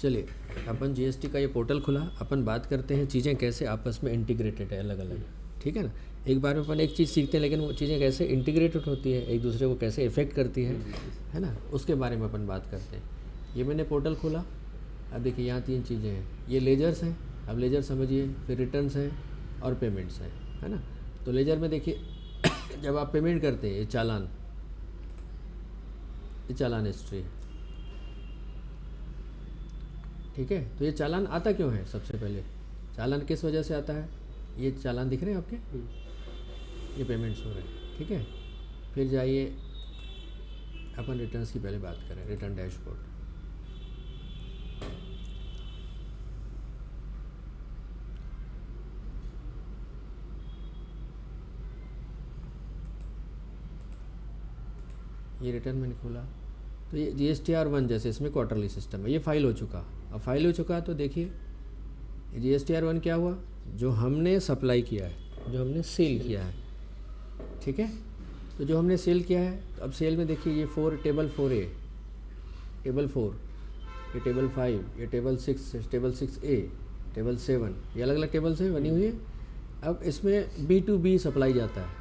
चलिए अपन जीएसटी का ये पोर्टल खुला, अपन बात करते हैं चीज़ें कैसे आपस में इंटीग्रेटेड है अलग अलग, ठीक है ना। एक बार में अपन एक चीज़ सीखते हैं लेकिन वो चीज़ें कैसे इंटीग्रेटेड होती है, एक दूसरे को कैसे इफेक्ट करती है ना, उसके बारे में अपन बात करते हैं। ये मैंने पोर्टल खोला, अब देखिए यहाँ 3 चीज़ें हैं, ये लेजर्स हैं, अब लेजर समझिए, फिर रिटर्न्स हैं और पेमेंट्स हैं, है ना। तो लेजर में देखिए जब आप पेमेंट करते हैं, ये चालान हिस्ट्री है, ठीक है। तो ये चालान आता क्यों है, सबसे पहले चालान किस वजह से आता है, ये चालान दिख रहे हैं आपके, ये पेमेंट्स हो रहे हैं, ठीक है। फिर जाइए अपन रिटर्न्स की पहले बात करें, रिटर्न डैशबोर्ड। ये रिटर्न मैंने खोला, तो ये GSTR1 जैसे इसमें क्वार्टरली सिस्टम है, ये फाइल हो चुका। अब फाइल हो चुका तो देखिए GSTR1 क्या हुआ, जो हमने सप्लाई किया है, जो हमने सेल किया है, ठीक है। तो जो हमने सेल किया है, तो अब सेल में देखिए ये टेबल 4A, टेबल 4, ये टेबल 5, ये टेबल 6A, टेबल 7, ये अलग अलग टेबल से बनी हुई है। अब इसमें B2B सप्लाई जाता है,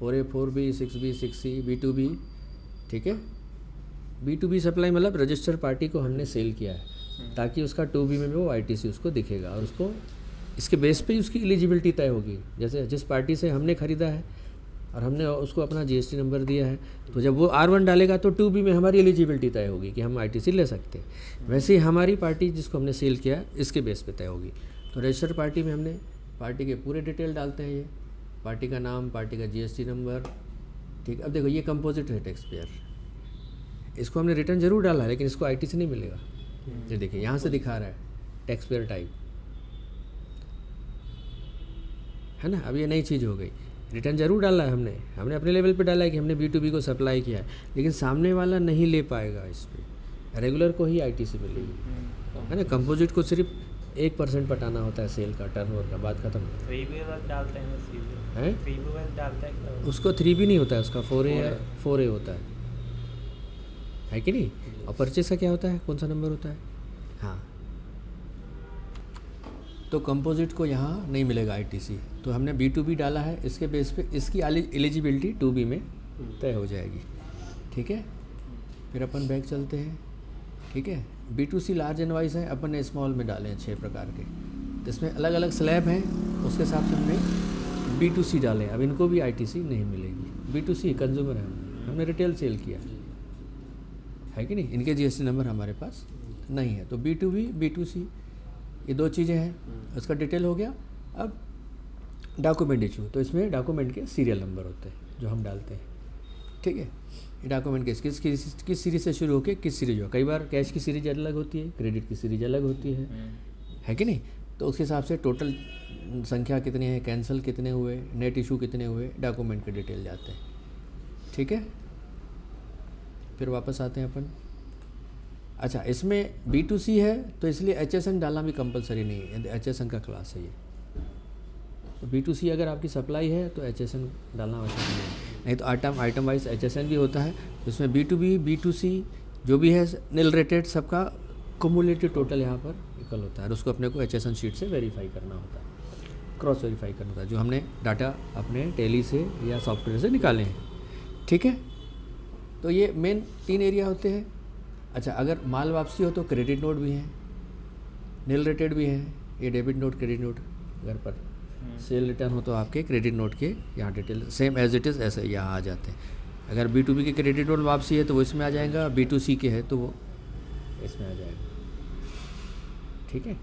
4A 4B 6B 6C B2B, ठीक है। B2B सप्लाई मतलब रजिस्टर पार्टी को हमने सेल किया है, ताकि उसका 2B में वो ITC उसको दिखेगा और उसको इसके बेस पे ही उसकी एलिजिबिलिटी तय होगी। जैसे जिस पार्टी से हमने ख़रीदा है और हमने उसको अपना GST नंबर दिया है, तो जब वो R1 डालेगा तो 2B में हमारी एलिजिबिलिटी तय होगी कि हम ITC ले सकते हैं। वैसे ही हमारी पार्टी जिसको हमने सेल किया इसके बेस पे तय होगी। तो रजिस्टर पार्टी में हमने पार्टी के पूरे डिटेल डालते हैं, ये पार्टी का नाम, पार्टी का GST नंबर, ठीक। अब देखो ये कंपोजिट है टैक्स पेयर, इसको हमने रिटर्न जरूर डाला है लेकिन इसको ITC नहीं मिलेगा। ये देखिए यहाँ से दिखा रहा है टैक्स पेयर टाइप, है ना। अब ये नई चीज़ हो गई, रिटर्न जरूर डाला है हमने अपने लेवल पे डाला है कि हमने B2B को सप्लाई किया है, लेकिन सामने वाला नहीं ले पाएगा, इस पर रेगुलर को ही ITC मिलेगी, है ना। कंपोजिट को सिर्फ 1% पटाना होता है सेल का, टर्नओवर का, बात खत्म। है उसको 3B नहीं होता है, उसका 4A होता है कि नहीं। और परचेस का क्या होता है, कौन सा नंबर होता है, हाँ। तो कंपोजिट को यहाँ नहीं मिलेगा ITC, तो हमने B2B डाला है, इसके बेस पे इसकी एलिजिबिलिटी 2B में तय हो जाएगी, ठीक है। फिर अपन बैक चलते हैं, ठीक है। B2C लार्ज इनवॉइस है, अपन ने स्मॉल में डाले हैं 6 प्रकार के, तो इसमें अलग अलग स्लैब हैं, उसके हिसाब से हमने B2C डाले। अब इनको भी ITC नहीं मिलेगी। B2C कंज्यूमर है, हमने रिटेल सेल किया है कि नहीं, इनके GST नंबर हमारे पास नहीं है। तो B2B B2C ये 2 चीज़ें हैं, उसका डिटेल हो गया। अब डॉक्यूमेंट इशू, तो इसमें डॉक्यूमेंट के सीरियल नंबर होते हैं जो हम डालते हैं, ठीक है। ये डॉक्यूमेंट किस सीरीज से शुरू होकर किस सीरीज हो, कई बार कैश की सीरीज अलग होती है, क्रेडिट की सीरीज अलग होती है कि नहीं। तो उसके हिसाब से टोटल संख्या कितनी है, कैंसिल कितने हुए, नेट इशू कितने हुए, डॉक्यूमेंट के डिटेल जाते हैं, ठीक है। फिर वापस आते हैं अपन, अच्छा इसमें B2C है तो इसलिए HSN डालना भी कंपलसरी नहीं है, HSN का क्लास है ये। तो B2C अगर आपकी सप्लाई है तो HSN डालना आवश्यक नहीं तो आइटम वाइज HSN भी होता है। तो इसमें B2B B2C जो भी है निल रेटेड, सबका कुमुलेटिव टोटल यहाँ पर इक्वल होता है और उसको अपने को HSN शीट से वेरीफाई करना होता है, क्रॉस वेरीफाई करना होता है, जो हमने डाटा अपने टेली से या सॉफ्टवेयर से निकाले हैं, ठीक है। तो ये मेन 3 एरिया होते हैं। अच्छा अगर माल वापसी हो तो क्रेडिट नोट भी हैं, निल रेटेड भी हैं, ये डेबिट नोट क्रेडिट नोट। घर पर सेल रिटर्न हो तो आपके क्रेडिट नोट के यहाँ detail same as it is ऐसे यहाँ आ जाते हैं। अगर B2B के क्रेडिट नोट वापसी है तो वो इसमें आ जाएगा, B2C के है तो वो इसमें आ जाएगा, ठीक है।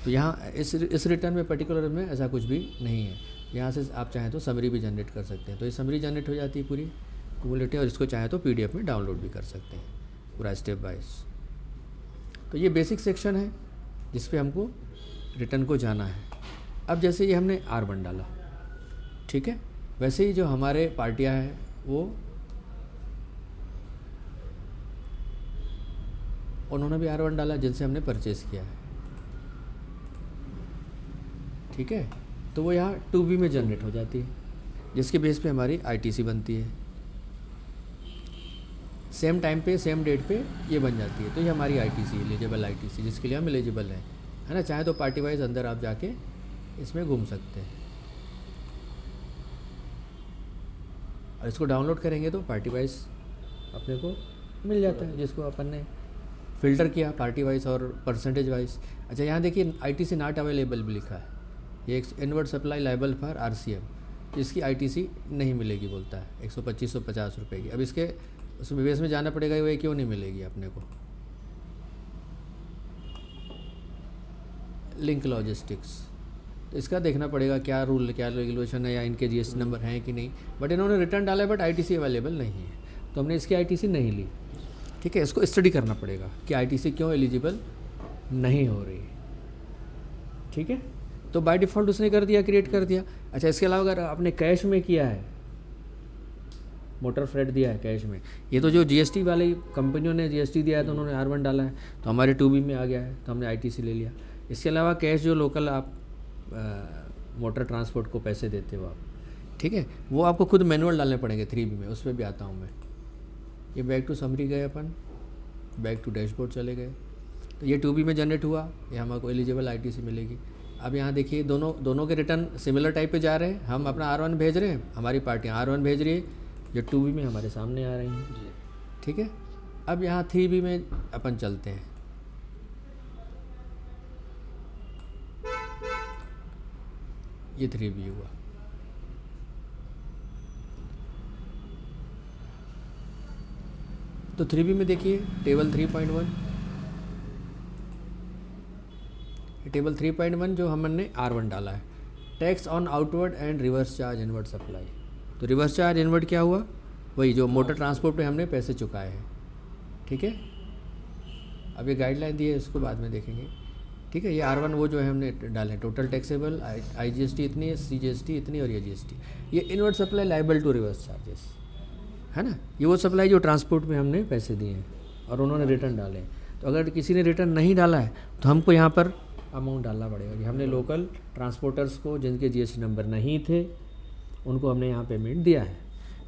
तो यहाँ इस रिटर्न में पर्टिकुलर में ऐसा कुछ भी नहीं है। यहाँ से आप चाहें तो समरी भी जनरेट कर सकते हैं, तो ये समरी जनरेट हो जाती है पूरी कुमुलेटिव, और इसको चाहें तो PDF में डाउनलोड भी कर सकते हैं पूरा स्टेप वाइज। तो ये बेसिक सेक्शन है जिस पे हमको रिटर्न को जाना है। अब जैसे ये हमने R1 डाला, ठीक है, वैसे ही जो हमारे पार्टियां हैं वो उन्होंने भी R1 डाला जिनसे हमने परचेज़ किया है, ठीक है। तो वो यहाँ 2B में जनरेट हो जाती है जिसके बेस पे हमारी ITC बनती है। सेम टाइम पे सेम डेट पे ये बन जाती है। तो ये हमारी आईटीसी एलिजिबल आईटीसी जिसके लिए हम एलिजिबल हैं, है ना। चाहे तो पार्टी वाइज अंदर आप जाके इसमें घूम सकते हैं, और इसको डाउनलोड करेंगे तो पार्टी वाइज अपने को मिल जाता है, जिसको अपन ने फ़िल्टर किया पार्टी वाइज और परसेंटेज वाइज। अच्छा, यहाँ देखिए आईटीसी नॉट अवेलेबल भी लिखा है, ये एक inward supply liable for RCM, इसकी आईटीसी नहीं मिलेगी बोलता है 125-150 रुपये की। अब इसके उस बेस में जाना पड़ेगा, ये क्यों नहीं मिलेगी अपने को। लिंक लॉजिस्टिक्स, तो इसका देखना पड़ेगा क्या रूल क्या रेगुलेशन है, या इनके जीएसटी नंबर हैं कि नहीं। बट इन्होंने रिटर्न डाला है, बट आईटीसी अवेलेबल नहीं है, तो हमने इसकी आईटीसी नहीं ली। ठीक है, इसको स्टडी करना पड़ेगा कि आईटीसी क्यों एलिजिबल नहीं हो रही है। ठीक है, तो बाय डिफ़ॉल्ट उसने कर दिया, क्रिएट कर दिया। अच्छा, इसके अलावा अगर आपने कैश में किया है, मोटर फ्रेट दिया है कैश में, ये तो जो जीएसटी वाली कंपनियों ने जीएसटी दिया है तो उन्होंने R1 डाला है, तो हमारे 2B में आ गया है, तो हमने आईटीसी ले लिया। इसके अलावा कैश जो लोकल आप मोटर ट्रांसपोर्ट को पैसे देते हो आप, ठीक है, वो आपको खुद मैनुअल डालने पड़ेंगे 3B में, उस पर भी आता हूँ मैं। ये बैक टू समरी गए अपन, बैक टू डैशबोर्ड चले गए, तो ये 2B में जनरेट हुआ, ये हमको एलिजिबल आईटीसी मिलेगी। अब यहाँ देखिए दोनों के रिटर्न सिमिलर टाइप पे जा रहे हैं, हम अपना R1 भेज रहे हैं, हमारी पार्टियाँ R1 भेज रही है, जो 2B में हमारे सामने आ रही हैं। ठीक है, अब यहाँ 3B में अपन चलते हैं। ये 3B हुआ, तो 3B में देखिए टेबल 3.1, टेबल 3.1 जो हमने R1 डाला है, tax on outward and reverse charge inward supply. तो रिवर्स चार्ज इनवर्ड क्या हुआ, वही जो मोटर ट्रांसपोर्ट पे हमने पैसे चुकाए हैं। ठीक है, अब ये गाइडलाइन दी है, इसको बाद में देखेंगे। ठीक है, ये R1 वो जो है हमने डाले, टोटल टैक्सेबल IGST इतनी है, CGST इतनी, और ये GST। ये inward supply liable to reverse charges, है ना। ये वो सप्लाई जो ट्रांसपोर्ट में हमने पैसे दिए हैं और उन्होंने रिटर्न डाले हैं। तो अगर किसी ने रिटर्न नहीं डाला है तो हमको यहाँ पर अमाउंट डालना पड़ेगा कि हमने लोकल ट्रांसपोर्टर्स को जिनके जीएसटी नंबर नहीं थे उनको हमने यहाँ पेमेंट दिया है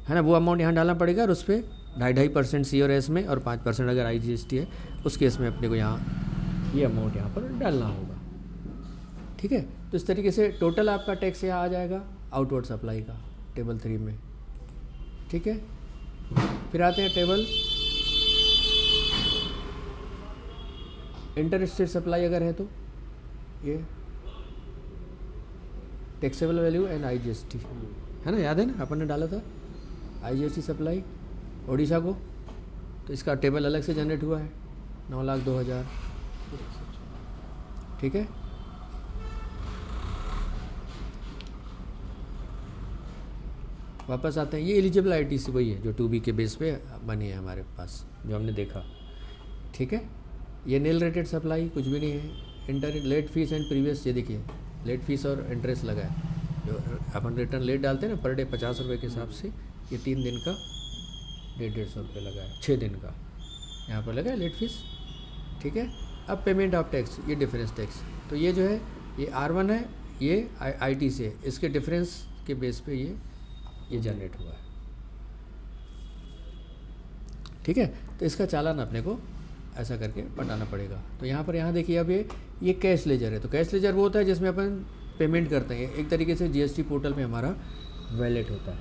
ना। वो अमाउंट यहाँ डालना पड़ेगा, और उस पर 2.5% C और S में, और 5% अगर IGST है उस केस में अपने को यहाँ ये अमाउंट यहाँ पर डालना होगा। ठीक है, तो इस तरीके से टोटल आपका टैक्स यहाँ आ जाएगा आउटवर्ड सप्लाई का टेबल 3 में। ठीक है, फिर आते हैं टेबल इंटर स्टेट सप्लाई अगर है तो ये टैक्सेबल वैल्यू एंड IGST, है ना, याद है ना अपन ने डाला था IGST सप्लाई ओडिशा को, तो इसका टेबल अलग से जनरेट हुआ है 9,02,000। ठीक है, वापस आते हैं, ये एलिजिबल आईटीसी वही है जो 2B के बेस पे बनी है हमारे पास, जो हमने देखा। ठीक है, ये नील रेटेड सप्लाई कुछ भी नहीं है। Inter late fees and previous, ये देखिए लेट फीस और इंटरेस्ट लगा है, जो अपन रिटर्न लेट डालते हैं ना पर डे 50 रुपये के हिसाब से, ये 3 दिन का 150 रुपये लगा है, 6 दिन का यहाँ पर लगा है लेट फीस। ठीक है, अब पेमेंट ऑफ टैक्स, ये डिफरेंस टैक्स, तो ये जो है ये R1 है, ये ITC है, इसके डिफरेंस के बेस पे ये जनरेट हुआ है। ठीक है, तो इसका चालान अपने को ऐसा करके पटाना पड़ेगा। तो यहाँ देखिए अब ये कैश लेजर है, तो कैश लेजर वो होता है जिसमें अपन पेमेंट करते हैं, एक तरीके से GST पोर्टल में हमारा वैलेट होता है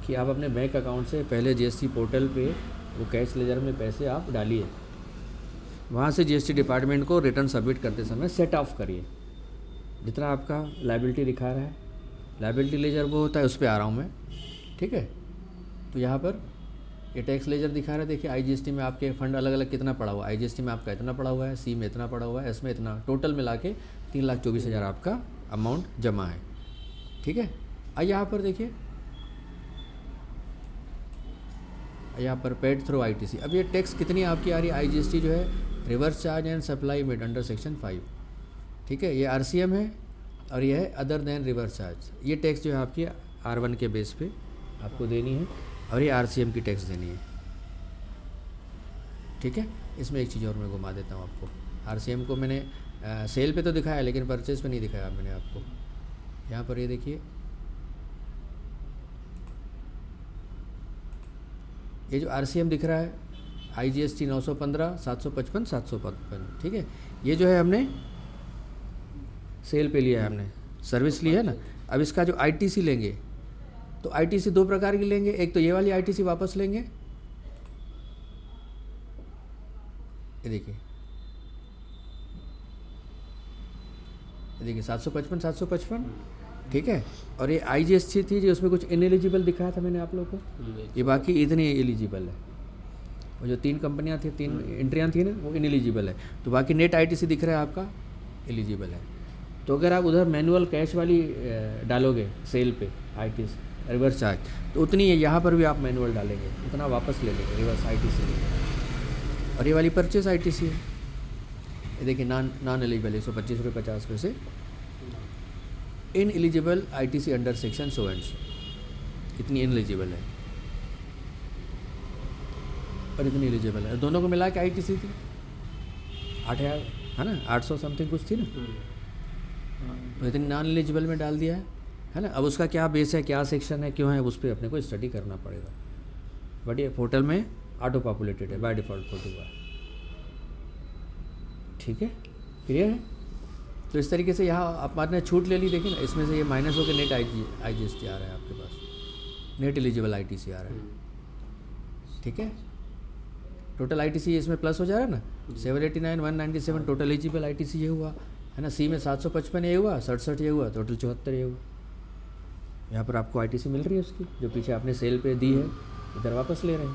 कि आप अपने बैंक अकाउंट से पहले GST पोर्टल पे वो कैश लेजर में पैसे आप डालिए, वहाँ से GST डिपार्टमेंट को रिटर्न सबमिट करते समय सेट ऑफ करिए जितना आपका लायबिलिटी दिखा रहा है। लायबिलिटी लेजर वो होता है, उस पर आ रहा हूँ मैं। ठीक है, तो यहाँ पर ये टैक्स लेजर दिखा रहा है, देखिए IGST में आपके फंड अलग अलग कितना पड़ा हुआ है, IGST में आपका इतना पड़ा हुआ है, C में इतना पड़ा हुआ है, S में इतना, टोटल मिला के 3,24,000 आपका अमाउंट जमा है। ठीक है, यहाँ पर देखिए, यहाँ पर पेड थ्रू ITC। अब ये टैक्स कितनी आपकी आ रही है, IGST जो है reverse charge and supply made under section 5। ठीक है, ये RCM है और ये है अदर देन रिवर्स चार्ज। ये टैक्स जो है आपकी R1 के बेस पे आपको देनी है, और ये RCM की टैक्स देनी है। ठीक है, इसमें एक चीज़ और मैं घुमा देता हूँ आपको। RCM को मैंने सेल पे तो दिखाया लेकिन परचेज पे नहीं दिखाया मैंने आपको। यहाँ पर ये देखिए, ये जो RCM दिख रहा है IGST 915, 755, 755, ठीक है। ये जो है हमने सेल पे लिया है, हमने सर्विस ली है ना। अब इसका जो ITC लेंगे तो ITC 2 प्रकार की लेंगे, एक तो ये वाली ITC वापस लेंगे, ये देखिए 755, 755, ठीक है। और ये IGST थी जो उसमें कुछ इनएलिजिबल दिखाया था मैंने आप लोगों को, ये बाकी इतनी एलिजिबल है। और जो 3 कंपनियां थी, 3 एंट्रियां थी ना, वो इनएलिजिबल है। तो बाकी नेट ITC दिख रहा है आपका एलिजिबल है। तो अगर आप उधर मैनुअल कैश वाली डालोगे सेल पे ITC रिवर्स चार्ज, तो उतनी है, यहाँ पर भी आप मैनुअल डालेंगे उतना वापस ले लेंगे, रिवर्स ITC लेंगे। और ये वाली परचेज ITC है, ये देखिए नॉन एलिजिबल 125 रुपये 50 पैसे, in eligible ITC under section so and so, इतनी इनएलिजिबल है और इतनी एलिजिबल है। दोनों को मिला के ITC थी 8000 है ना, 800 समथिंग कुछ थी ना, तो इतनी नॉन एलिजिबल में डाल दिया है ना। अब उसका क्या बेस है, क्या सेक्शन है, क्यों है, उस पर अपने को स्टडी करना पड़ेगा। बट ये पोर्टल में ऑटो पॉपुलेटेड है बाय डिफ़ॉल्ट 41, ठीक है, क्लियर है। तो इस तरीके से यहाँ आपने छूट ले ली, देखिए ना, इसमें से ये माइनस होकर नेट IGST आ रहा है आपके पास, नेट एलिजिबल ITC आ रहा है, ठीक है। टोटल ITC इसमें प्लस हो जा रहा है ना, 789, 197 टोटल एलिजिबल ITC ये हुआ है ना। C में 755 ये हुआ, 67 ये हुआ, टोटल 74 ये हुआ। यहाँ पर आपको ITC मिल रही है उसकी, जो पीछे आपने सेल पे दी है, इधर वापस ले रहे हैं,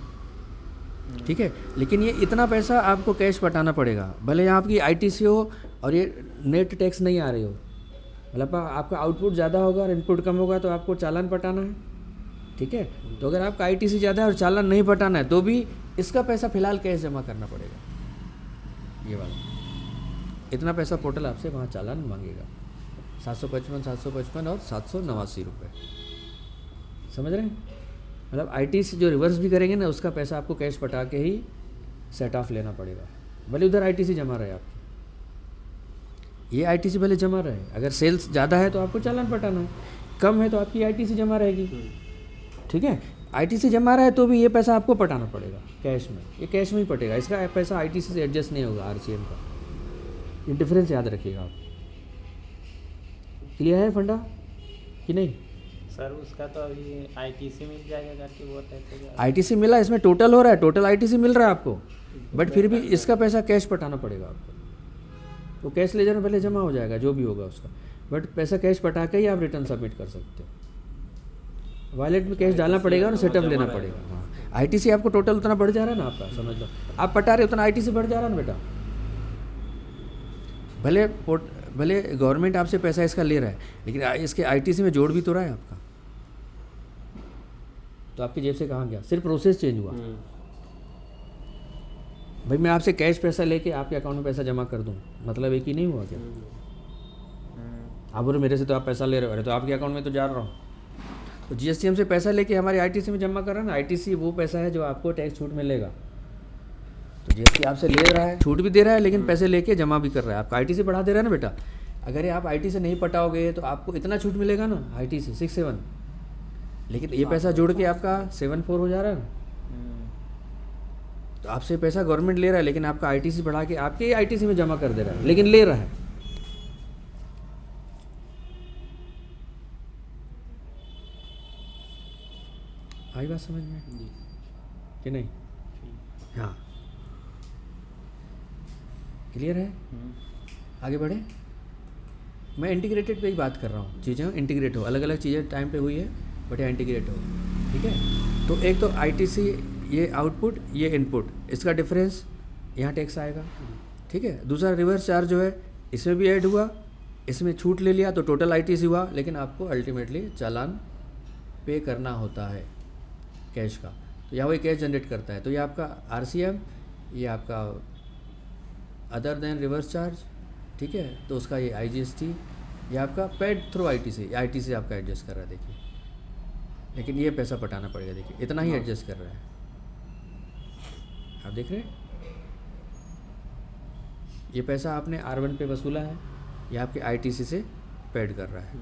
ठीक है। लेकिन ये इतना पैसा आपको कैश पटाना पड़ेगा, भले यहाँ आपकी ITC हो और ये नेट टैक्स नहीं आ रही हो, मतलब आपका आउटपुट ज़्यादा होगा और इनपुट कम होगा तो आपको चालान पटाना है, ठीक है। तो अगर आपका ITC ज़्यादा है और चालान नहीं पटाना है तो भी इसका पैसा फ़िलहाल कैश जमा करना पड़ेगा, ये वाला इतना पैसा पोर्टल आपसे वहाँ चालान मांगेगा, 755, 755 और 789 रुपये, समझ रहे हैं। मतलब ITC जो रिवर्स भी करेंगे ना, उसका पैसा आपको कैश पटा के ही सेट ऑफ लेना पड़ेगा, भले उधर ITC जमा रहे आपकी, ये ITC भले जमा रहे। अगर सेल्स ज़्यादा है तो आपको चालान पटाना है, कम है तो आपकी ITC जमा रहेगी, ठीक है। ITC जमा रहा है तो भी ये पैसा आपको पटाना पड़ेगा कैश में, ये कैश में ही पटेगा, इसका पैसा ITC से एडजस्ट नहीं होगा RCM का, ये डिफरेंस याद रखिएगा आप। क्लियर है फंडा कि नहीं सर? उसका तो अभी ITC मिल जाएगा करके वो कहते, ITC मिला, इसमें टोटल हो रहा है, टोटल ITC मिल रहा है आपको, बट फिर भी इसका पैसा कैश पटाना पड़ेगा आपको। तो कैश ले जाना पहले जमा हो जाएगा जो भी होगा उसका, बट पैसा कैश पटा के ही आप रिटर्न सबमिट कर सकते हो। वॉलेट में कैश डालना पड़ेगा और सेटअप लेना पड़ेगा। हाँ, ITC आपको टोटल उतना बढ़ जा रहा है ना आपका, समझ लो आप पटा रहे उतना ITC बढ़ जा रहा है ना बेटा। भले गवर्नमेंट आपसे पैसा इसका ले रहा है, लेकिन इसके ITC में जोड़ भी तो रहा है आपका, तो आपकी जेब से कहाँ गया, सिर्फ प्रोसेस चेंज हुआ। भाई मैं आपसे कैश पैसा लेके आपके अकाउंट में पैसा जमा कर दूं, मतलब एक ही नहीं हुआ क्या? आप बोले मेरे से तो आप पैसा ले रहे हो, अरे तो आपके अकाउंट में तो जा रहा हूँ। तो GST से पैसा लेके हमारे ITC में जमा कर रहा है ना, ITC वो पैसा है जो आपको टैक्स छूट मिलेगा। तो GST आपसे ले रहा है, छूट भी दे रहा है, लेकिन पैसे लेके जमा भी कर रहा है, आपका ITC बढ़ा दे रहा है ना बेटा। अगर ये आप ITC नहीं पटाओगे तो आपको इतना छूट मिलेगा ना, ITC 67, लेकिन ये पैसा जोड़ के आपका 74 हो जा रहा है ना। तो आपसे पैसा गवर्नमेंट ले रहा है, लेकिन आपका ITC बढ़ा के आपके ITC में जमा कर दे रहा है, लेकिन ले रहा है। आई बात समझ में कि नहीं? हाँ, क्लियर है? आगे बढ़े। मैं इंटीग्रेटेड पे ही बात कर रहा हूँ, चीज़ें इंटीग्रेट हो, अलग अलग चीज़ें टाइम पे हुई है, बट यहाँ इंटीग्रेट हो, ठीक है। तो एक तो ITC ये आउटपुट, ये इनपुट, इसका डिफरेंस यहाँ टैक्स आएगा, ठीक है। दूसरा रिवर्स चार्ज जो है इसमें भी ऐड हुआ, इसमें छूट ले लिया तो टोटल ITC हुआ, लेकिन आपको अल्टीमेटली चालान पे करना होता है कैश का। तो यहाँ वही कैश जनरेट करता है। तो ये आपका RCM, ये आपका अदर देन रिवर्स चार्ज, ठीक है। तो उसका ये IGST, ये आपका पेड थ्रू ITC आपका एडजस्ट कर रहा है, देखिए। लेकिन ये पैसा पटाना पड़ेगा, देखिए इतना ही एडजस्ट कर रहा है, आप देख रहे हैं। ये पैसा आपने R1 पे वसूला है, ये आपके ITC से पेड कर रहा है,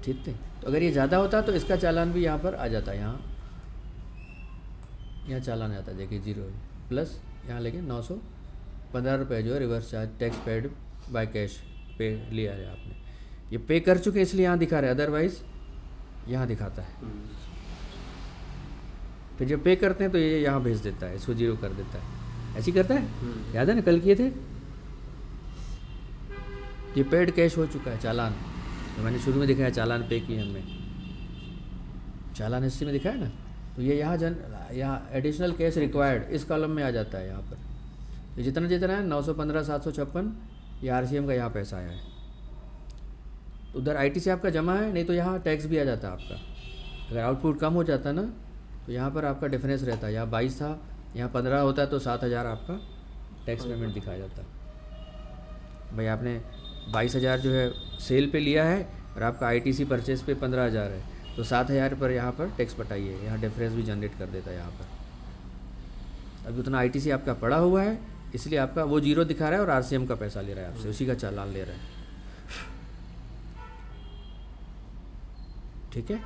ठीक है। तो अगर ये ज़्यादा होता तो इसका चालान भी यहाँ पर आ जाता, यहाँ चालान आता, देखिए 0 प्लस यहाँ लेके 915 रुपये जो है reverse charge tax paid by cash पे लिया है आपने। ये पे कर चुके हैं इसलिए यहाँ दिखा रहा है, अदरवाइज़ यहाँ दिखाता है। फिर जब पे करते हैं तो ये यहाँ भेज देता है, इसको 0 कर देता है। ऐसे ही करता है, याद है ना कल किए थे। ये पेड कैश हो चुका है चालान, तो मैंने शुरू में दिखाया चालान पे किए हमने, चालान हिस्ट्री में दिखाया ना। तो ये यहाँ एडिशनल कैश रिक्वायर्ड इस कॉलम में आ जाता है। यहाँ पर तो जितना जितना है 915 756 ये RCM का यहाँ पैसा आया है। तो उधर ITC आपका जमा है, नहीं तो यहाँ टैक्स भी आ जाता है आपका। अगर आउटपुट कम हो जाता ना तो यहाँ पर आपका डिफरेंस रहता है, यहाँ 22 था यहाँ 15 होता है, तो 7000 आपका टैक्स पेमेंट दिखाया जाता है। भाई आपने 22,000 जो है सेल पे लिया है और आपका ITC परचेज पे 15,000 है, तो 7,000 पर यहाँ पर टैक्स पटाइए, यहाँ डिफरेंस भी जनरेट कर देता है यहाँ पर। अभी उतना ITC आपका पड़ा हुआ है इसलिए आपका वो 0 दिखा रहा है और RCM का पैसा ले रहा है आपसे, उसी का चालान ले रहा है। ठीक है,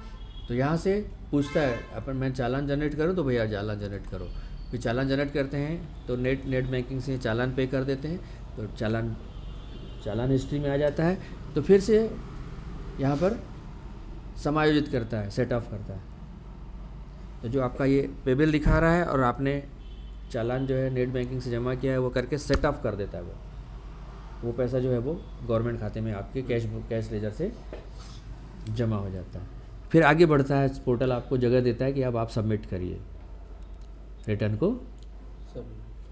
तो यहाँ से पूछता है अपन मैं चालान जनरेट करूँ, तो भैया चालान जनरेट करो। फिर चालान जनरेट करते हैं तो नेट बैंकिंग से चालान पे कर देते हैं, तो चालान हिस्ट्री में आ जाता है। तो फिर से यहाँ पर समायोजित करता है, सेट ऑफ करता है। तो जो आपका ये पेबिल दिखा रहा है और आपने चालान जो है नेट बैंकिंग से जमा किया है वो करके सेट ऑफ कर देता है। वो पैसा जो है वो गवर्नमेंट खाते में आपके कैश लेजर से जमा हो जाता है। फिर आगे बढ़ता है, पोर्टल आपको जगह देता है कि अब आप सबमिट करिए, रिटर्न को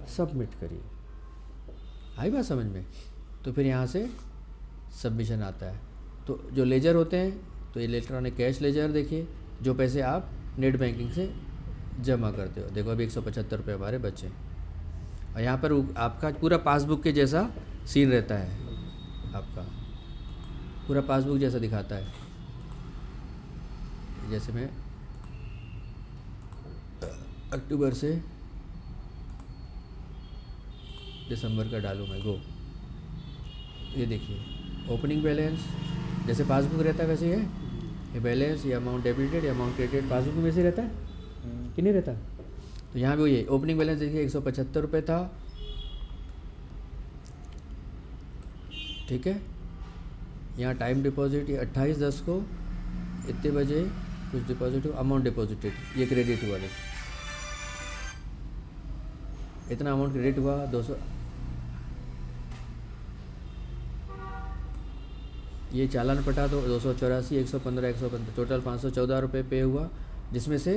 सबमिट करिए। आई बात समझ में? तो फिर यहाँ से सबमिशन आता है। तो जो लेजर होते हैं तो इलेक्ट्रॉनिक कैश लेजर देखिए, जो पैसे आप नेट बैंकिंग से जमा करते हो। देखो अभी 175 रुपये हमारे बचे, और यहाँ पर आपका पूरा पासबुक के जैसा सीन रहता है, आपका पूरा पासबुक जैसा दिखाता है। जैसे मैं अक्टूबर से दिसंबर का डालूँ मैं गो, ये देखिए ओपनिंग बैलेंस जैसे पासबुक रहता है वैसे ये बैलेंस, ये अमाउंट डेबिटेड, ये अमाउंट क्रेडिटेड पासबुक में वैसे रहता है कि नहीं रहता। तो यहाँ भी वही ओपनिंग बैलेंस देखिए 175 रुपये था, ठीक है। यहाँ टाइम डिपॉजिट ये 28/10 को इतने बजे कुछ डिपॉजिट हुआ, अमाउंट डिपॉजिटेड ये क्रेडिट हुआ, देखो इतना अमाउंट क्रेडिट हुआ 200। ये चालान पटा तो 284, 115, 115 टोटल 514 रुपये पे हुआ, जिसमें से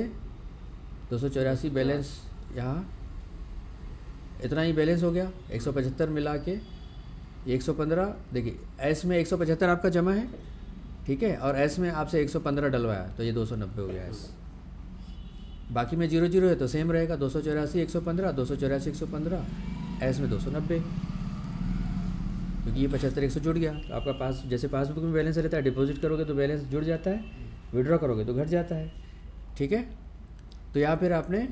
284 बैलेंस यहाँ इतना ही बैलेंस हो गया। 175 मिला के 115 देखिए, एस में 175 आपका जमा है, ठीक है, और एस में आपसे 115 डलवाया तो ये 290 हो गया एस। बाकी में 0 है तो सेम रहेगा, 284 115, 284 115, एस में 290, क्योंकि ये 75 100 जुड़ गया। तो आपका पास जैसे पासबुक में बैलेंस रहता है, डिपॉजिट करोगे तो बैलेंस जुड़ जाता है, विड्रॉ करोगे तो घट जाता है, ठीक है। तो यहाँ फिर आपने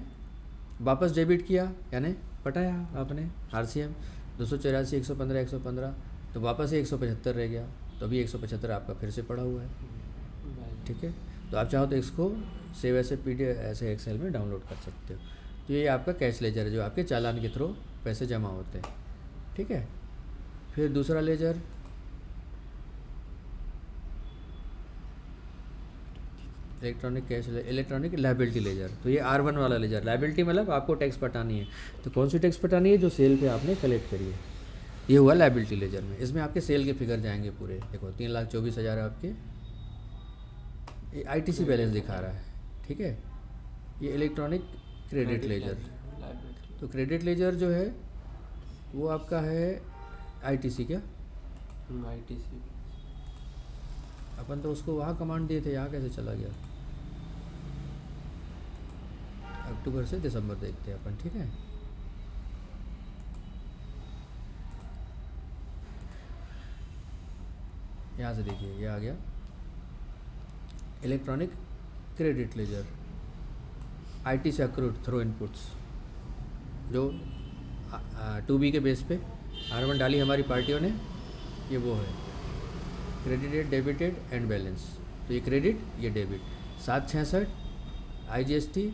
वापस डेबिट किया, यानी पटाया आपने RCM 284 115 115, तो वापस से 175 रह गया, तो अभी 175 आपका फिर से पड़ा हुआ है, ठीक है। तो आप चाहो तो इसको सेव ऐसे PDF ऐसे एक्सेल में डाउनलोड कर सकते हो। तो ये आपका कैश लेजर है जो आपके चालान के थ्रू पैसे जमा होते हैं, ठीक है। फिर दूसरा लेजर इलेक्ट्रॉनिक लायबिलिटी लेजर। तो ये R1 वाला लेजर, लायबिलिटी मतलब आपको टैक्स पटानी है। तो कौन सी टैक्स पटानी है? जो सेल पे आपने कलेक्ट करी है, ये हुआ लायबिलिटी लेजर में। इसमें आपके सेल के फिगर जाएंगे पूरे, देखो 3,24,000 आपके ITC बैलेंस दिखा रहा है, ठीक है। ये इलेक्ट्रॉनिक क्रेडिट लेजर, तो क्रेडिट लेजर जो है वो आपका है ITC क्या? ITC अपन तो उसको वहाँ कमांड दिए थे, यहाँ कैसे चला गया? अक्टूबर से दिसंबर देखते हैं अपन, ठीक है। यहाँ से देखिए ये आ गया electronic credit ledger, ITC accrued through inputs, जो 2B के बेस पे R1 डाली हमारी पार्टियों ने, ये वो है क्रेडिटेड, डेबिटेड एंड बैलेंस। तो ये क्रेडिट, ये डेबिट, 766 IGST,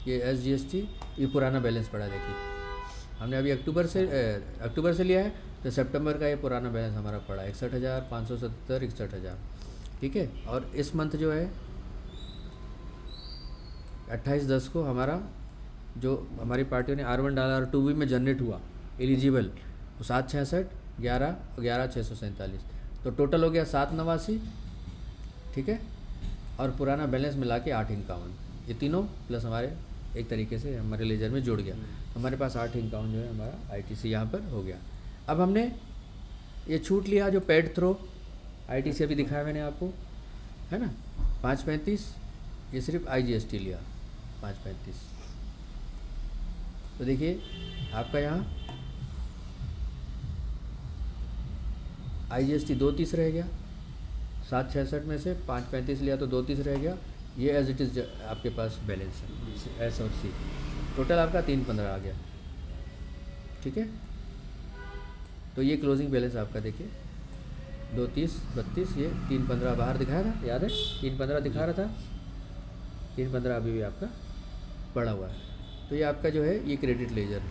ये SGST, ये पुराना बैलेंस पड़ा देखिए हमने अभी अक्टूबर से लिया है, तो सितंबर का ये पुराना बैलेंस हमारा पड़ा 61,577, 61,000, ठीक है। और इस मंथ जो है 28/10 को हमारा जो हमारी पार्टियों ने R1 डाला और 2B में जनरेट हुआ एलिजिबल, वो 766, 11, 11,647, तो टोटल हो गया 789, ठीक है। और पुराना बैलेंस मिला के 851, ये तीनों प्लस हमारे एक तरीके से हमारे लेजर में जुड़ गया, हमारे पास 851 जो है हमारा ITC यहाँ पर हो गया। अब हमने ये छूट लिया जो पेड थ्रो ITC अभी दिखाया मैंने आपको, है ना, 535, ये सिर्फ IGST लिया 535, तो देखिए आपका यहाँ IGST 230 रह गया, 766 में से 535 लिया तो 230 रह गया, ये एज इट इज़ आपके पास बैलेंस है S और C, टोटल आपका 315 आ गया, ठीक है। तो ये क्लोजिंग बैलेंस आपका देखिए 230, 32, ये 315 बाहर दिखाया था, याद है 315 दिखा रहा था, 315 अभी भी आपका पड़ा हुआ है। तो ये आपका जो है ये credit ledger,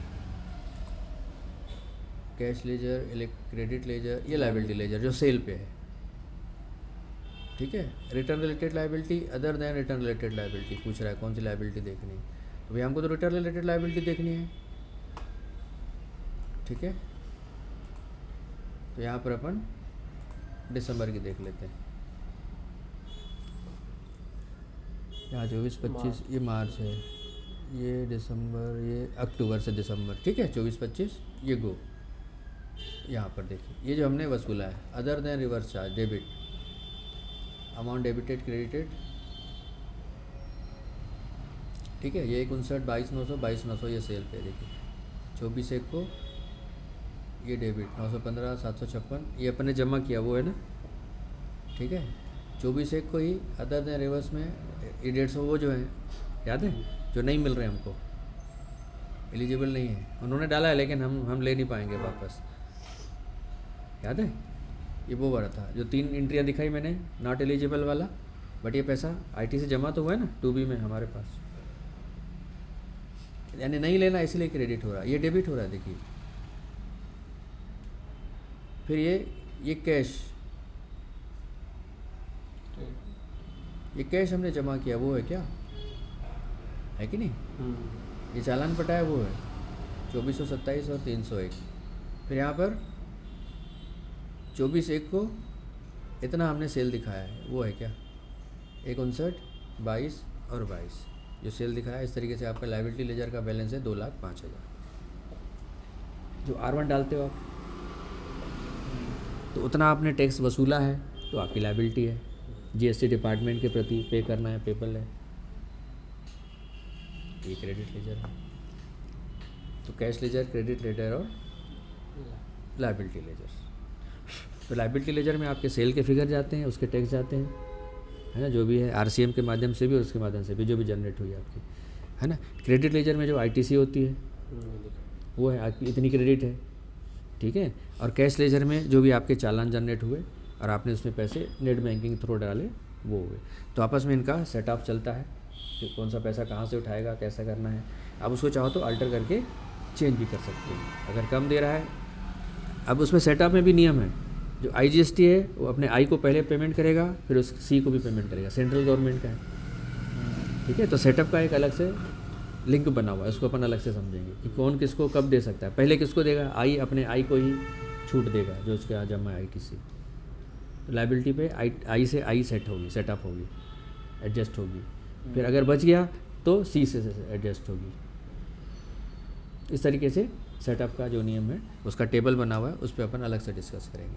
cash ledger, credit ledger, ये लायबिलिटी लेजर जो सेल पे है, ठीक है। Return related liability, other than return related liability पूछ रहा है कौन सी लायबिलिटी देखनी है, तो भाई हमको तो रिटर्न रिलेटेड लायबिलिटी देखनी है, ठीक है। तो यहाँ पर अपन दिसंबर की देख लेते हैं, यहाँ 24-25 ये मार्च है, ये दिसंबर, ये अक्टूबर से दिसंबर, ठीक है। 24-25 ये गो, यहाँ पर देखिए ये जो हमने वसूला है other than reverse charge debit, amount debited credited, ठीक है। ये 59, 22,900, 22,900 ये सेल पे देखिए, 24/1 को ये डेबिट 915, 756 ये अपन ने जमा किया वो है ना, ठीक है। 24/1 को ही अदर देन रिवर्स में ये 150 वो जो है याद है जो नहीं मिल रहे हमको, एलिजिबल नहीं है, उन्होंने डाला है लेकिन हम ले नहीं पाएंगे वापस, याद है ये वो वाला था जो 3 एंट्रियाँ दिखाई मैंने नॉट एलिजिबल वाला, बट ये पैसा ITC जमा तो हुआ है ना 2B में हमारे पास, यानी नहीं लेना इसलिए क्रेडिट हो रहा है, ये डेबिट हो रहा है देखिए। फिर ये कैश, ये कैश हमने जमा किया वो है क्या, है कि नहीं, ये चालान पटा है वो है 2427 और 301। फिर यहाँ पर 24/1 को इतना हमने सेल दिखाया है वो है क्या, 59, 22 और 22 जो सेल दिखाया है। इस तरीके से आपका लायबिलिटी लेजर का बैलेंस है 2,05,000। जो R1 डालते हो आप तो उतना आपने टैक्स वसूला है तो आपकी लायबिलिटी है, GST डिपार्टमेंट के प्रति पे करना है, पेपल है, ये क्रेडिट लेजर है। तो कैश लेजर, क्रेडिट लेजर और लायबिलिटी लेजर। तो लायबिलिटी लेजर में आपके सेल के फिगर जाते हैं, उसके टैक्स जाते हैं, है ना, जो भी है RCM के माध्यम से भी और उसके माध्यम से भी जो भी जनरेट हुई आपकी, है ना। क्रेडिट लेजर में जो ITC होती है वो है आपकी इतनी क्रेडिट है, ठीक है। और कैश लेजर में जो भी आपके चालान जनरेट हुए और आपने उसमें पैसे नेट बैंकिंग थ्रू डाले वो हुए, तो आपस में इनका सेटअप चलता है कि कौन सा पैसा कहाँ से उठाएगा, कैसा करना है। आप उसको चाहो तो अल्टर करके चेंज भी कर सकते हैं अगर कम दे रहा है। अब उसमें सेटअप में भी नियम है, जो IGST है वो अपने I को पहले पेमेंट करेगा, फिर उस C को भी पेमेंट करेगा, सेंट्रल गवर्नमेंट का है, ठीक है। तो सेटअप का एक अलग से लिंक बना हुआ है, उसको अपन अलग से समझेंगे कि कौन किसको कब दे सकता है। पहले किसको देगा, I अपने I को ही छूट देगा जो उसके यहाँ जमा है ITC। तो लायबिलिटी पे I से I सेट होगी, सेटअप होगी, एडजस्ट होगी, फिर अगर बच गया तो C से एडजस्ट होगी। इस तरीके से सेटअप का जो नियम है उसका टेबल बना हुआ है, उस पर अपन अलग से डिस्कस करेंगे,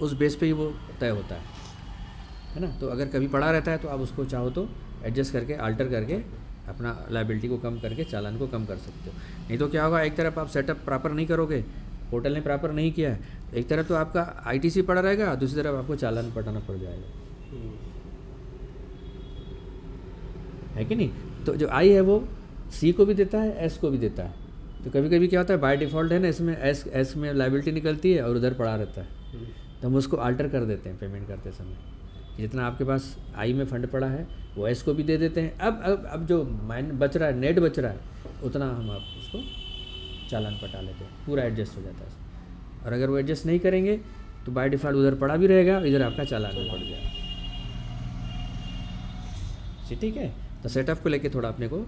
उस बेस पे ही वो तय होता है ना। तो अगर कभी पड़ा रहता है तो आप उसको चाहो तो एडजस्ट करके अल्टर करके अपना लायबिलिटी को कम करके चालान को कम कर सकते हो। नहीं तो क्या होगा, एक तरफ आप सेटअप प्रॉपर नहीं करोगे, पोर्टल ने प्रॉपर नहीं किया है, एक तरफ तो आपका ITC पड़ा रहेगा, दूसरी तरफ आपको चालान पटाना पड़ जाएगा, है कि नहीं। तो जो I है वो C को भी देता है, S को भी देता है। तो कभी कभी क्या होता है, बाय डिफ़ॉल्ट है ना, इसमें S में लायबिलिटी निकलती है और उधर पड़ा रहता है, तो हम उसको अल्टर कर देते हैं पेमेंट करते समय। जितना आपके पास I में फ़ंड पड़ा है वो S को भी दे देते हैं। अब जो बच रहा है, नेट बच रहा है, उतना हम आप उसको चालान पटा लेते हैं, पूरा एडजस्ट हो जाता है। और अगर वो एडजस्ट नहीं करेंगे तो बाय डिफ़ॉल्ट उधर पड़ा भी रहेगा, इधर आपका चालान भी पड़ जाएगा। ठीक है, तो सेटअप को लेके थोड़ा अपने को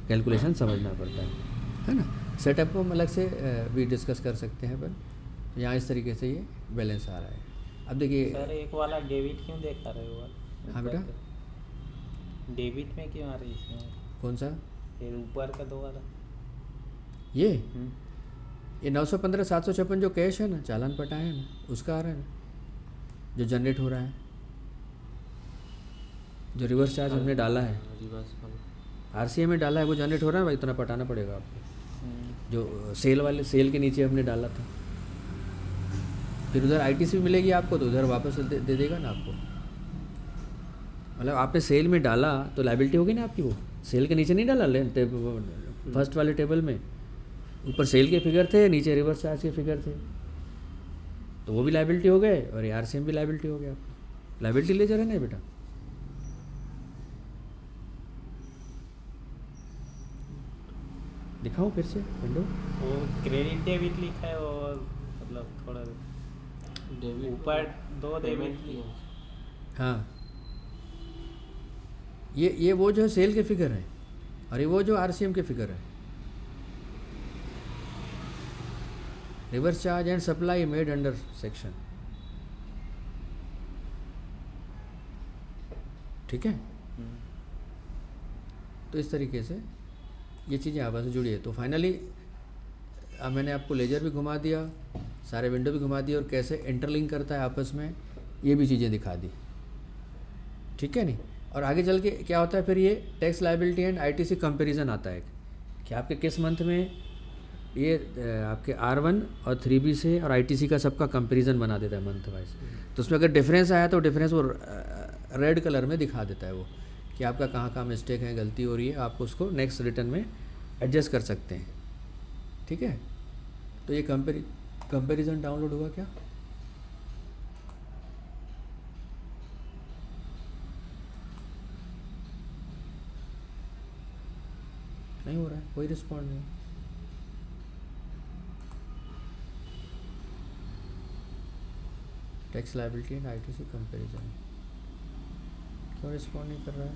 कैलकुलेशन समझना पड़ता है ना। सेटअप को हम अलग से भी डिस्कस कर सकते हैं अपन। यहाँ इस तरीके से ये बैलेंस आ रहा है। अब देखिए सर एक वाला डेबिट क्यों देखा रहे हो? हाँ बेटा, डेबिट में क्यों आ रही है इसमें? कौन सा? ये ऊपर का दो वाला। ये 915 756 जो कैश है ना, चालान पटाए है ना, उसका आ रहा है ना, जो जनरेट हो रहा है, जो रिवर्स चार्ज हमने डाला है, आरसीए में डाला है, वो जनरेट हो रहा है भाई, इतना पटाना पड़ेगा आपको। जो सेल के नीचे हमने डाला था, फिर उधर आईटीसी भी मिलेगी आपको, तो उधर वापस दे देगा ना आपको। मतलब आपने सेल में डाला तो लायबिलिटी होगी ना आपकी, वो सेल के नीचे नहीं डाला फर्स्ट वाले टेबल में, ऊपर सेल के फिगर थे, नीचे रिवर्स चार्ज के फिगर थे, तो वो भी लायबिलिटी हो गए और ये आरसीएम भी लायबिलिटी हो गया आपको। लायबिलिटी ले जा रहे ना बेटा। दिखाऊं फिर से विंडो? वो क्रेडिट डेबिट लिखा है, और मतलब थोड़ा ऊपर दो डेबिट लिखा है। हाँ, ये वो जो है सेल के फिगर है, और ये वो जो आरसीएम के फिगर है। Reverse charge and supply made under section, ठीक है। तो इस तरीके से ये चीज़ें आपस में जुड़ी है। तो फाइनली अब मैंने आपको लेजर भी घुमा दिया, सारे विंडो भी घुमा दिए, और कैसे इंटरलिंक करता है आपस में ये भी चीज़ें दिखा दी, ठीक है नहीं। और आगे चल के क्या होता है फिर, ये tax liability and ITC comparison आता है कि आपके किस मंथ में ये आपके R1 और 3B से और आईटीसी का सबका कंपैरिजन बना देता है मंथ वाइज। तो उसमें अगर डिफरेंस आया तो डिफरेंस वो रेड कलर में दिखा देता है, वो कि आपका कहाँ कहाँ मिस्टेक है, गलती हो रही है, आप उसको नेक्स्ट रिटर्न में एडजस्ट कर सकते हैं, ठीक है। तो ये कंपैरिजन डाउनलोड हुआ क्या? नहीं हो रहा है, कोई रिस्पॉन्ड नहीं। Tax liability and ITC comparison क्यों रिस्पॉन्ड नहीं कर रहा है?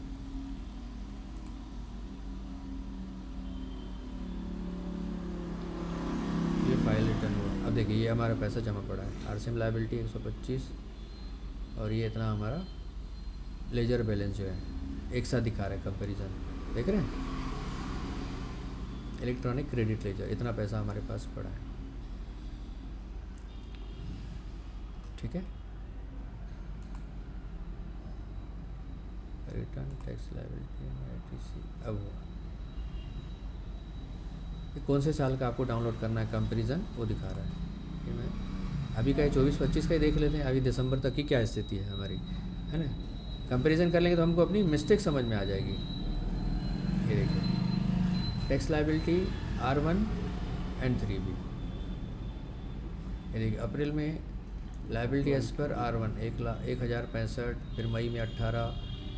ये फाइल रिटर्न हुआ। अब देखिए ये हमारा पैसा जमा पड़ा है, आरसीएम लायबिलिटी 125 और ये इतना हमारा लेजर बैलेंस जो है एक साथ दिखा रहा है, कंपैरिजन देख रहे हैं। इलेक्ट्रॉनिक क्रेडिट लेजर, इतना पैसा हमारे पास पड़ा है, ठीक है। रिटर्न टैक्स लायबिलिटी आईटीसी, अब ये कौन से साल का आपको डाउनलोड करना है कंपैरिजन, वो दिखा रहा है। ये मैं अभी का 24-25 का ही देख लेते हैं, अभी दिसंबर तक की क्या स्थिति है हमारी, है ना। कंपैरिजन कर लेंगे तो हमको अपनी मिस्टेक समझ में आ जाएगी। ये देखिए tax liability R1 and 3B, ये देखिए अप्रैल में लायबिलिटी एज पर R1 1,065, फिर मई में 18,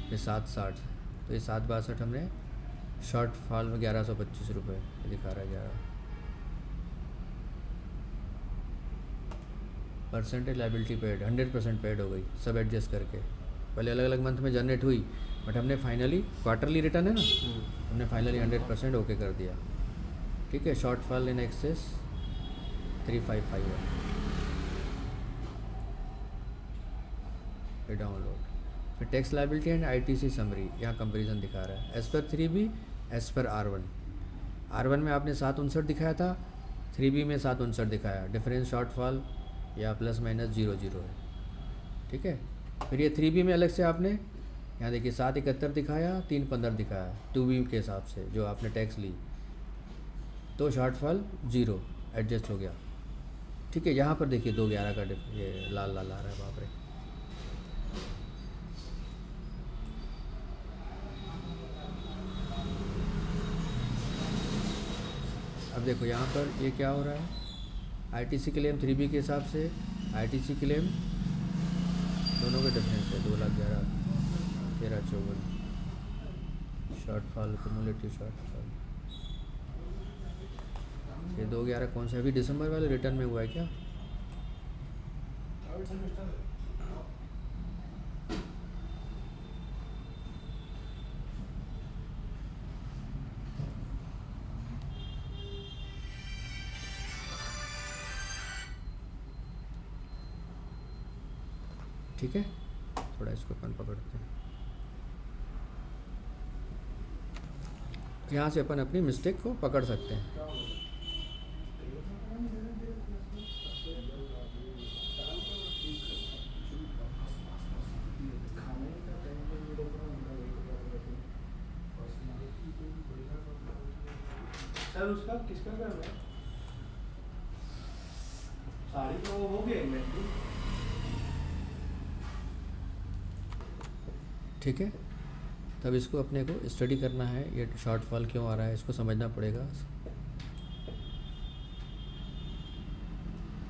फिर 760, तो ये 762 हमने शॉर्ट फॉल में 1125 रुपये दिखा रहा है। 11% लायबिलिटी पेड, 100% पेड हो गई सब एडजस्ट करके। पहले अलग अलग मंथ में जनरेट हुई, बट हमने फाइनली क्वार्टरली रिटर्न है ना, हमने फाइनली 100% ओके कर दिया, ठीक है। शॉर्ट फॉल इन एक्सेस 355 है, फिर डाउनलोड, फिर tax liability and ITC summary, यहाँ कंपैरिजन दिखा रहा है as per 3B as per R1 में आपने 759 दिखाया था, 3B में 759 दिखाया, डिफरेंस शॉर्टफॉल या प्लस माइनस 00 है, ठीक है। फिर ये 3B में अलग से आपने यहाँ देखिए 771 दिखाया, 315 दिखाया 2B के हिसाब से जो आपने टैक्स ली, तो शॉर्टफॉल 0 एडजस्ट हो गया, ठीक है। यहाँ पर देखिए 211 का ये लाल लाल आ रहा है, बाप रे। अब देखो यहाँ पर ये क्या हो रहा है, आईटीसी क्लेम 3B के हिसाब से, आईटीसी क्लेम दोनों का डिफरेंस है 2,11,1354 शॉर्टफॉल, क्यूमुलेटिव शॉर्टफॉल। ये 2/11 कौन सा, अभी दिसंबर वाले रिटर्न में हुआ है क्या? ठीक है, थोड़ा इसको अपन पकड़ते हैं। यहाँ से अपन अपनी मिस्टेक को पकड़ सकते हैं। सर उसका किसका कर रहा है? साड़ी तो वो हो गया इन्वेंटरी। ठीक है, तब इसको अपने को स्टडी करना है, ये शॉर्टफॉल क्यों आ रहा है इसको समझना पड़ेगा।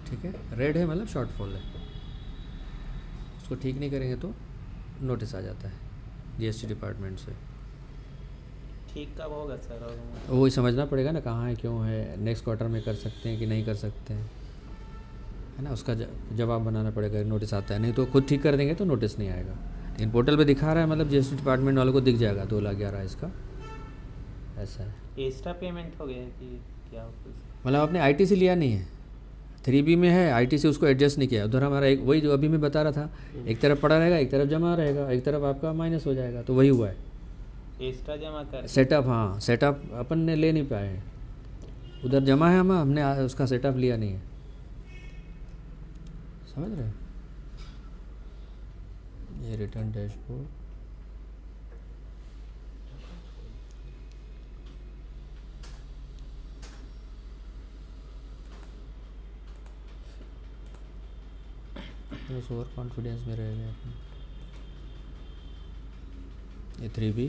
ठीक है, रेड है मतलब शॉर्टफॉल है, उसको ठीक नहीं करेंगे तो नोटिस आ जाता है जीएसटी डिपार्टमेंट से। ठीक कब होगा सर? और वही समझना पड़ेगा ना कहाँ है, क्यों है, नेक्स्ट क्वार्टर में कर सकते हैं कि नहीं कर सकते हैं, है ना, उसका जवाब बनाना पड़ेगा। नोटिस आता है, नहीं तो खुद ठीक कर देंगे तो नोटिस नहीं आएगा। इन पोर्टल पे दिखा रहा है मतलब जीएसटी डिपार्टमेंट वालों को दिख जाएगा 2,11,000 इसका, ऐसा है। एक्स्ट्रा पेमेंट हो गया है कि क्या हो कुछ? मतलब आपने आईटीसी लिया नहीं है, 3B में है, आईटीसी उसको एडजस्ट नहीं किया। उधर हमारा एक वही जो अभी मैं बता रहा था, एक तरफ पड़ा रहेगा, एक तरफ जमा रहेगा, एक तरफ आपका माइनस हो जाएगा, तो वही हुआ है। एक्स्ट्रा जमा कर सेटअप, हाँ सेटअप अपन ने ले नहीं पाए हैं, उधर जमा है, हमने उसका सेटअप लिया नहीं है, समझ रहे हैं। ये रिटर्न डैशबोर्ड, ओवर कॉन्फिडेंस में रह गए अपन। ये 3B,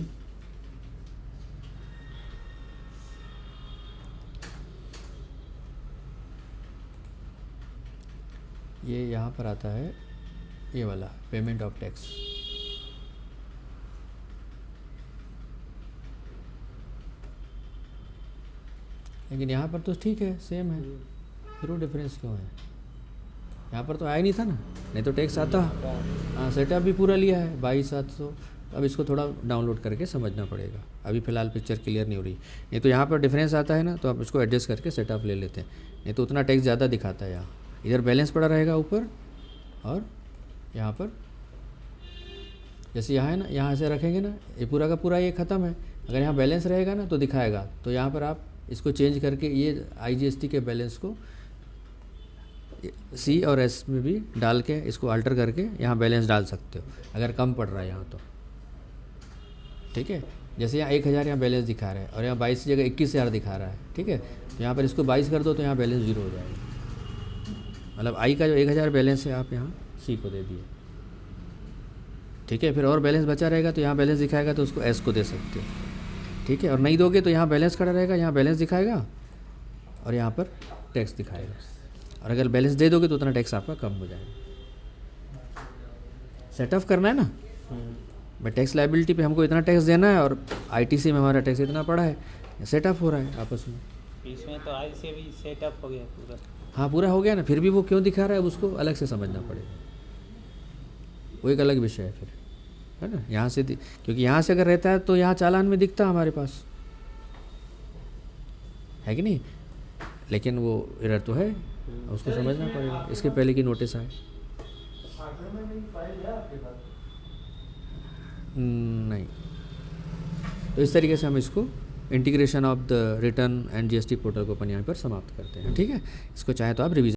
ये यहाँ पर आता है, ये वाला पेमेंट ऑफ टैक्स। लेकिन यहाँ पर तो ठीक है, सेम है, फिर वो डिफरेंस क्यों है? यहाँ पर तो आया नहीं था ना, नहीं तो टैक्स आता। हाँ, सेटअप भी पूरा लिया है 22,700। अब इसको थोड़ा डाउनलोड करके समझना पड़ेगा, अभी फ़िलहाल पिक्चर क्लियर नहीं हो रही। नहीं तो यहाँ पर डिफरेंस आता है ना, तो आप इसको एडजस्ट करके सेटअप ले लेते हैं, नहीं तो उतना टैक्स ज़्यादा दिखाता है। यहाँ इधर बैलेंस पड़ा रहेगा ऊपर, और यहाँ पर जैसे यहाँ है ना, यहाँ से रखेंगे ना, ये पूरा का पूरा ये ख़त्म है। अगर यहाँ बैलेंस रहेगा ना तो दिखाएगा, तो यहाँ पर आप इसको चेंज करके ये आईजीएसटी के बैलेंस को C और S में भी डाल के इसको अल्टर करके यहाँ बैलेंस डाल सकते हो, अगर कम पड़ रहा है यहाँ तो। ठीक है, जैसे यहाँ 1,000 यहाँ बैलेंस दिखा रहा है, और यहाँ 22 की जगह 21,000 दिखा रहा है। ठीक है, तो यहाँ पर इसको 22 कर दो तो यहाँ बैलेंस 0 हो जाएगा। मतलब I का जो 1,000 बैलेंस है आप यहाँ C को दे दिए। ठीक है, फिर और बैलेंस बचा रहेगा तो यहाँ बैलेंस दिखाएगा, तो उसको S को दे सकते हो। ठीक है, और नहीं दोगे तो यहाँ बैलेंस खड़ा रहेगा, यहाँ बैलेंस दिखाएगा और यहाँ पर टैक्स दिखाएगा। और अगर बैलेंस दे दोगे तो उतना टैक्स आपका कम हो जाएगा। सेटअप करना है ना, बट टैक्स लायबिलिटी पे हमको इतना टैक्स देना है, और आईटीसी में हमारा टैक्स इतना पड़ा है, सेटअप हो रहा है आपस में। इसमें तो आज से भी सेटअप हो गया पूरा। हाँ, पूरा हो गया ना, फिर भी वो क्यों दिखा रहा है उसको अलग से समझना पड़ेगा, वो एक अलग विषय है फिर, है ना। यहाँ से क्योंकि यहाँ से अगर रहता है तो यहाँ चालान में दिखता हमारे पास, है कि नहीं, लेकिन वो एरर तो है, उसको समझना पड़ेगा इसके पहले की नोटिस आए। नहीं, तो इस तरीके से हम इसको integration of the return and GST portal को अपन यहाँ पर समाप्त करते हैं। ठीक है, इसको चाहे तो आप रिवीजन